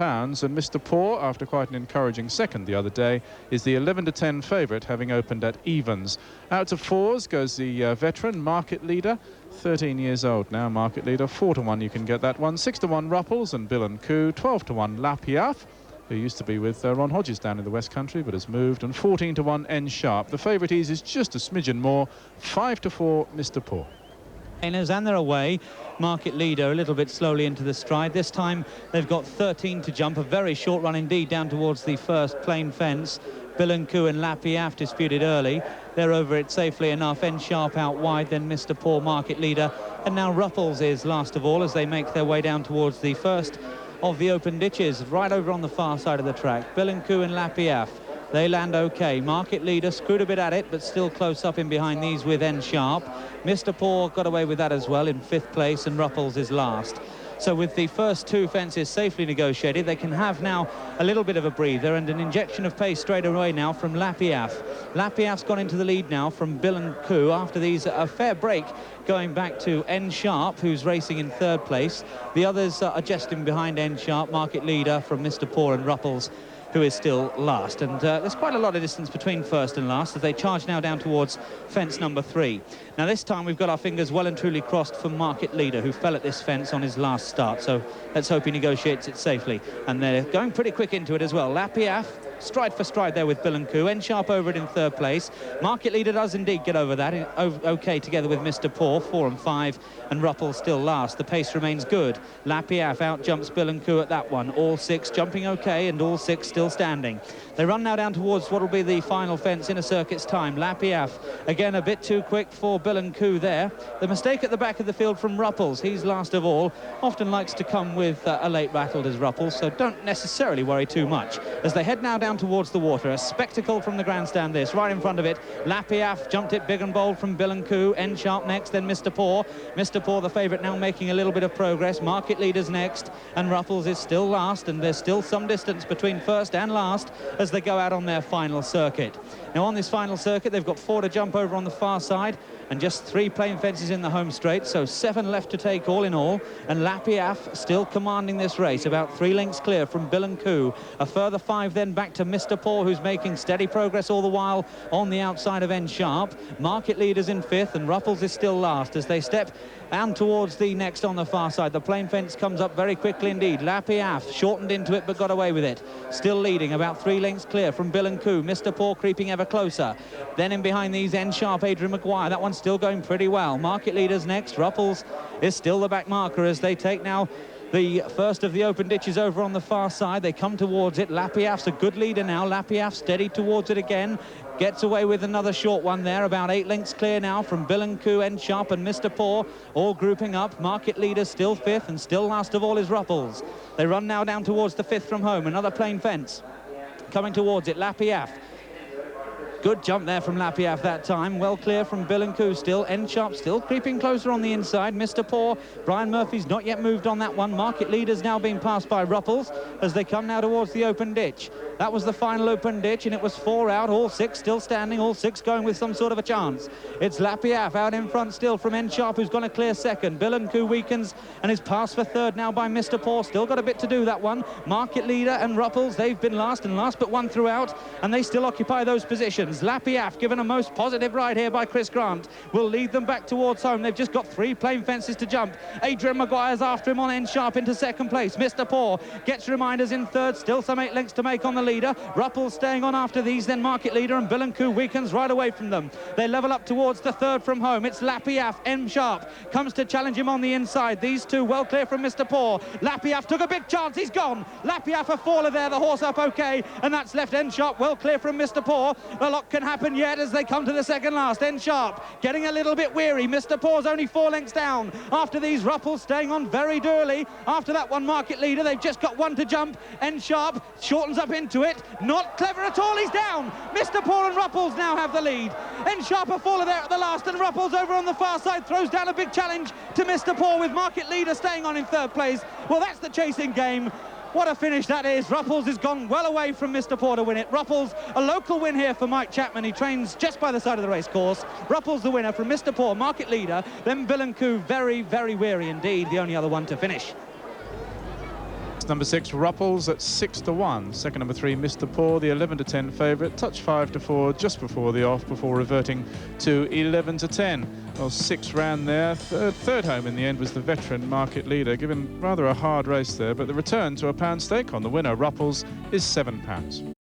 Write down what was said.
pounds, and Mr. Poor, after quite an encouraging second the other day, is the 11-10 favourite, having opened at evens. Out to fours goes the veteran Market Leader, 13 years old now. Market Leader, 4-1 you can get that one. 6-1 Rupples and Bill and Coo. 12-1 La Piaffe, who used to be with Ron Hodges down in the West Country but has moved, and 14-1 N Sharp. The favourite is just a smidgen more, 5-4 Mr. Poor. And they're away. Market Leader a little bit slowly into the stride. This time they've got 13 to jump, a very short run indeed down towards the first plain fence. Bill and Coo and La Piaffe disputed early. They're over it safely enough. N Sharp out wide, then Mr. Poor, Market Leader, and now Rupples is last of all as they make their way down towards the first of the open ditches, right over on the far side of the track. Bill and Coo and La Piaffe, they land okay. Market Leader screwed a bit at it, but still close up in behind these with N Sharp. Mr. Poor got away with that as well in 5th place, and Rupples is last. So with the first two fences safely negotiated, they can have now a little bit of a breather and an injection of pace straight away now from La Piaffe. La Piaffe's gone into the lead now from Bill and Coo after these a fair break going back to N Sharp, who's racing in 3rd place. The others are just in behind N Sharp, Market Leader from Mr. Poor, and Rupples, who is still last. And there's quite a lot of distance between first and last as they charge now down towards fence number 3. Now this time we've got our fingers well and truly crossed for Market Leader, who fell at this fence on his last start, so let's hope he negotiates it safely. And they're going pretty quick into it as well. La Piaffe stride for stride there with Bill and Coo. N Sharp over it in 3rd place. Market Leader does indeed get over that okay together with Mr. Poor, 4 and 5, and Rupples still last. The pace remains good. La Piaffe out jumps Bill and Coo at that one. All 6 jumping okay, and all 6 still standing. They run now down towards what will be the final fence in a circuit's time. La Piaffe again a bit too quick for Bill and Coo there. The mistake at the back of the field from Rupples. He's last of all. Often likes to come with a late rattled as Rupples, so don't necessarily worry too much as they head now down towards the water. A spectacle from the grandstand this. Right in front of it, La Piaffe jumped it big and bold from Bill and Coo. N Sharp next, then Mr. Poor. Mr. Poor, the favourite, now making a little bit of progress. Market Leader's next, and Rupples is still last, and there's still some distance between first and last as they go out on their final circuit. Now on this final circuit they've got 4 to jump over on the far side and just 3 plain fences in the home straight, so 7 left to take all in all, and La Piaffe still commanding this race, about 3 lengths clear from Bill and Coo. A further 5 then back to Mr. Poor, who's making steady progress all the while on the outside of N Sharp. Market Leader's in 5th, and Rupples is still last as they step and towards the next on the far side. The plain fence comes up very quickly indeed. La Piaffe shortened into it but got away with it. Still leading, about 3 lengths clear from Bill and Coo. Mr. Poor creeping ever closer. Then in behind these, N Sharp, Adrian Maguire. That one's still going pretty well. Market Leader's next. Rupples is still the back marker as they take now the first of the open ditches over on the far side. They come towards it. La Piaffe's a good leader now. La Piaffe steady towards it again. Gets away with another short one there. About 8 lengths clear now from Bill and Coo, N Sharp and Mr. Poor, all grouping up. Market Leader still 5th, and still last of all is Rupples. They run now down towards the 5th from home. Another plain fence coming towards it. La Piaffe. Good jump there from La Piaffe that time. Well clear from Bill and Coo still. N Sharp still creeping closer on the inside. Mr. Poor, Brian Murphy's not yet moved on that one. Market Leader's now being passed by Rupples as they come now towards the open ditch. That was the final open ditch, and it was 4 out, all 6 still standing, all 6 going with some sort of a chance. It's La Piaffe out in front still from N Sharp, who's going to clear 2nd. Bill and Coo weakens and is passed for 3rd now by Mr. Poor. Still got a bit to do, that one. Market Leader and Rupples, they've been last and last but 1 throughout, and they still occupy those positions. La Piaffe, given a most positive ride here by Chris Grant, will lead them back towards home. They've just got 3 plain fences to jump. Adrian Maguire's after him on N Sharp into 2nd place. Mr. Poor gets reminders in 3rd, still some 8 lengths to make on the leader. Rupples staying on after these, then Market Leader, and Bill and Coo weakens right away from them. They level up towards the 3rd from home. It's La Piaffe. N Sharp comes to challenge him on the inside. These 2 well clear from Mr. Poor. La Piaffe took a big chance. He's gone. La Piaffe a faller there. The horse up okay, and that's left N Sharp well clear from Mr. Poor. A lot can happen yet as they come to the second last. N Sharp getting a little bit weary. Mr. Poor's only 4 lengths down. After these, Rupples staying on very early. After that one, Market Leader. They've just got 1 to jump. N Sharp shortens up into it. Not clever at all. He's down. Mr. Poor and Rupples now have the lead. N Sharp a faller there at the last, and Rupples over on the far side throws down a big challenge to Mr. Poor, with Market Leader staying on in 3rd place. Well, that's the chasing game. What a finish that is. Rupples has gone well away from Mr. Poor to win it. Rupples, a local win here for Mike Chapman. He trains just by the side of the race course. Rupples the winner from Mr. Poor, Market Leader. Then Bill and Coo, very, very weary indeed, the only other one to finish. number 6, Rupples, at 6-1. Second, number 3, Mr. Paw, the 11-10 favourite. Touch 5-4 just before the off, before reverting to 11-10. Well, 6 ran there. Third home in the end was the veteran Market Leader, given rather a hard race there. But the return to a pound stake on the winner, Rupples, is £7.